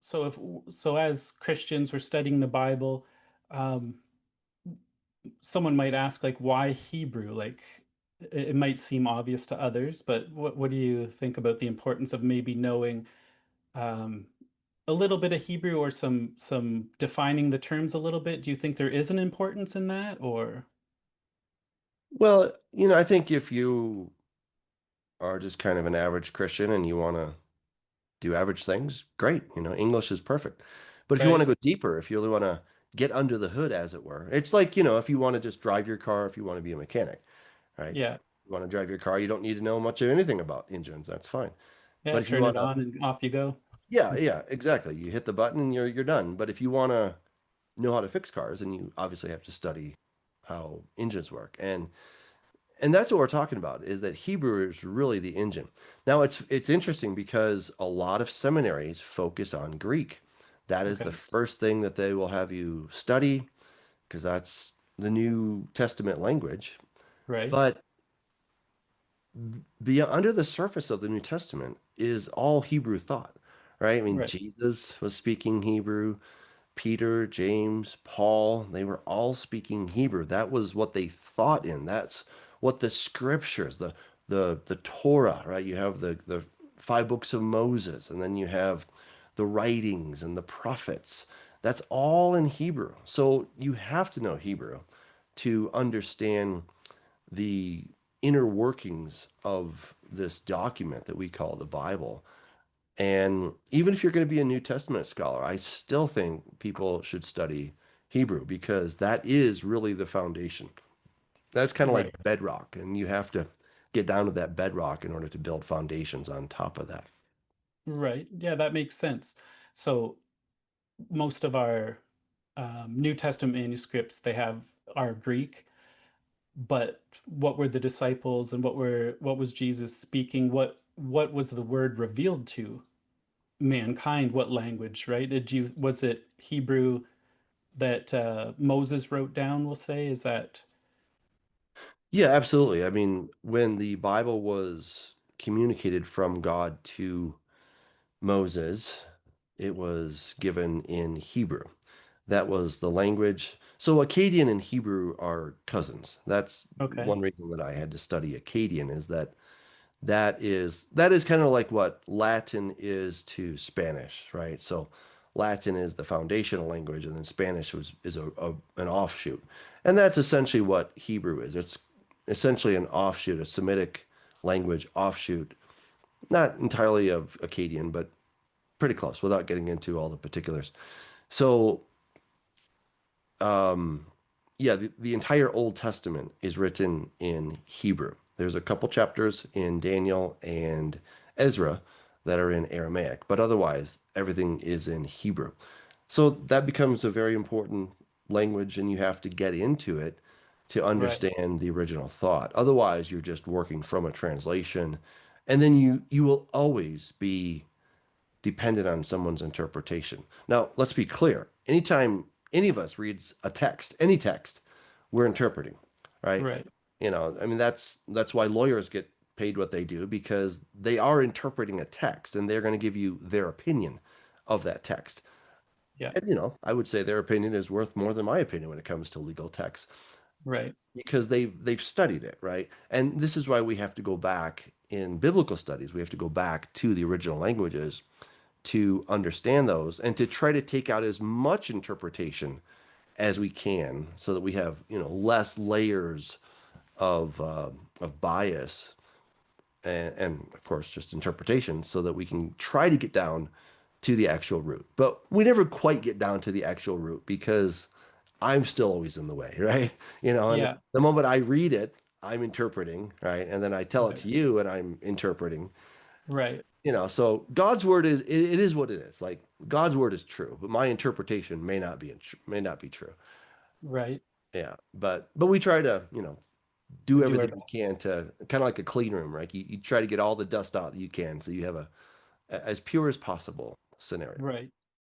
So if so, as Christians, we're studying the Bible. Um, Someone might ask, like, why Hebrew? Like, it might seem obvious to others, but what do you think about the importance of maybe knowing um, a little bit of Hebrew or some defining the terms a little bit? Do you think there is an importance in that, or Well, I think if you are just kind of an average Christian and you want to do average things, great. English is perfect. But if you want to right? go deeper, if you really want to get under the hood, as it were, it's like, if you want to just drive your car, if you want to be a mechanic, right? Yeah, You want to drive your car, you don't need to know much of anything about engines. That's fine. yeah. But if you Turn want it to, on and off you go. yeah, yeah, exactly. You hit the button and you're done. But if you want to know how to fix cars, then you obviously have to study how engines work. And that's what we're talking about, is that Hebrew is really the engine. Now it's interesting because a lot of seminaries focus on Greek. That is the Okay, first thing that they will have you study because that's the New Testament language. right, But under the surface of the New Testament is all Hebrew thought, right? I mean, right, Jesus was speaking Hebrew. Peter, James, Paul, they were all speaking Hebrew. That was what they thought in. That's what the scriptures, the Torah, right? You have the five books of Moses, and then you have the writings and the prophets. That's all in Hebrew. So you have to know Hebrew to understand the inner workings of this document that we call the Bible. And even if you're going to be a New Testament scholar, I still think people should study Hebrew because that is really the foundation. That's kind of like right, bedrock, and you have to get down to that bedrock in order to build foundations on top of that. right. Yeah, that makes sense. So most of our New Testament manuscripts they have are Greek, but what were the disciples and what was Jesus speaking? What was the word revealed to mankind? What language, right? Did you was it Hebrew that Moses wrote down, we'll say? Is that Yeah, absolutely. I mean, when the Bible was communicated from God to Moses, it was given in Hebrew. That was the language. So Akkadian and Hebrew are cousins. That's okay? one reason that I had to study Akkadian, is that is kind of like what Latin is to Spanish, right? So Latin is the foundational language, and then Spanish is an offshoot. And that's essentially what Hebrew is. It's essentially an offshoot, a Semitic language offshoot, not entirely of Akkadian, but pretty close without getting into all the particulars. So, yeah, the entire Old Testament is written in Hebrew. There's a couple chapters in Daniel and Ezra that are in Aramaic, but otherwise, everything is in Hebrew. So that becomes a very important language, and you have to get into it to Right. understand the original thought. Otherwise, you're just working from a translation, and then you will always be dependent on someone's interpretation. Now, let's be clear. Anytime any of us reads a text, any text, we're interpreting, right? Right. I mean that's why lawyers get paid what they do, because they are interpreting a text and they're going to give you their opinion of that text. Yeah. And I would say their opinion is worth more than my opinion when it comes to legal text Right. because they've studied it, right? And this is why we have to go back in biblical studies. We have to go back to the original languages to understand those and to try to take out as much interpretation as we can so that we have, less layers of bias and of course just interpretation so that we can try to get down to the actual root. But we never quite get down to the actual root because I'm still always in the way, right? And Yeah. the moment I read it, I'm interpreting, right? And then I tell it Right. to you and I'm interpreting. Right. So God's word it is what it is. Like God's word is true, but my interpretation may not be true. Right. Yeah, but we try to, do We do our everything we best. can to kind of like a clean room, right? You try to get all the dust out that you can so you have as pure as possible scenario. Right.